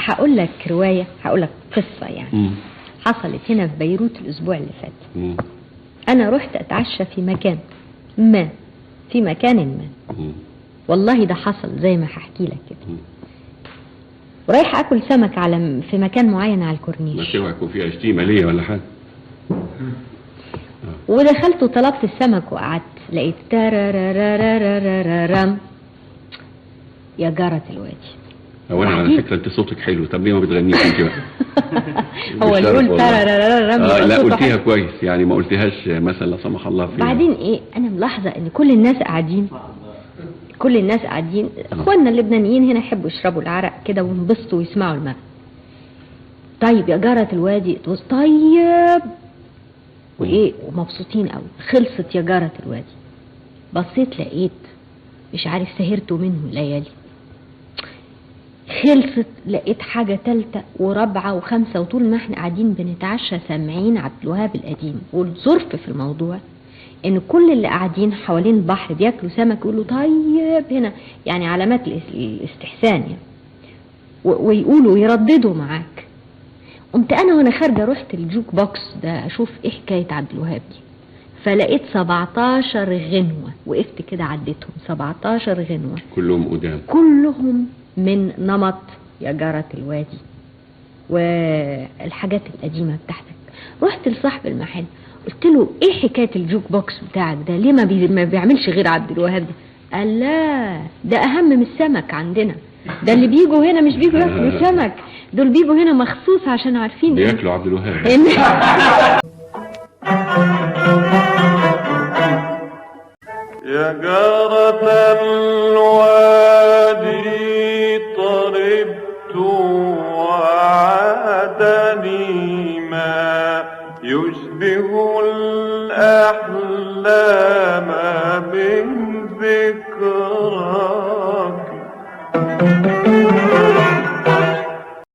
هقول لك رواية، هقول لك قصة يعني حصلت هنا في بيروت الأسبوع اللي فات. أنا رحت أتعشى في مكان ما، والله ده حصل زي ما هحكي لك كده. ورايح أكل سمك في مكان معين على الكورنيش. ما توعى يكون فيها شتيمة ليا ولا حاجة. ودخلت وطلبت السمك وقعدت، لقيت تارارارارارارام يا جارة الوادي. هو انا على فكره انت صوتك حلو، طب ليه ما بتغنيش انت بقى؟ هو اللي يقول تارارارارام لا قلتيها كويس يعني، ما قلتيهاش مثلا لا سمح الله فيها. بعدين ايه، انا ملاحظه ان كل الناس قاعدين اخواننا اللبنانيين هنا يحبوا يشربوا العرق كده وينبسطوا ويسمعوا المغنى. طيب يا جارة الوادي، طيب وايه ومبسوطين قوي. خلصت يا جارة الوادي، بصيت لقيت مش عارف سهرتوا منه الليالي. خلصت لقيت حاجة تالتة ورابعة وخمسة، وطول ما احنا قاعدين بنتعشى سامعين عبد الوهاب القديم. والظرف في الموضوع ان كل اللي قاعدين حوالين البحر بياكلوا سمك يقولوا طيب هنا، يعني علامات الاستحسان يعني، ويقولوا يرددوا معاك. قمت انا وانا خارجه رحت الجوك بوكس ده اشوف ايه حكايه عبد الوهاب دي، فلقيت 17 غنوه. وقفت كده عديتهم 17 غنوه، كلهم قدام، كلهم من نمط يا جارة الوادي والحاجات القديمه بتاعتك. رحت لصاحب المحل قلت له ايه حكايه الجوك بوكس بتاعك ده، ليه ما بيعملش غير عبد الوهاب ده؟ قال لا ده اهم من السمك عندنا، ده اللي بيجوا هنا مش بيجوا ياكلوا سمك، دول بيجوا هنا مخصوص عشان عارفين بياكلوا عبد الوهاب. يا جارة الوادي طربت وعادني ما يشبه الأحلام من ذكراك.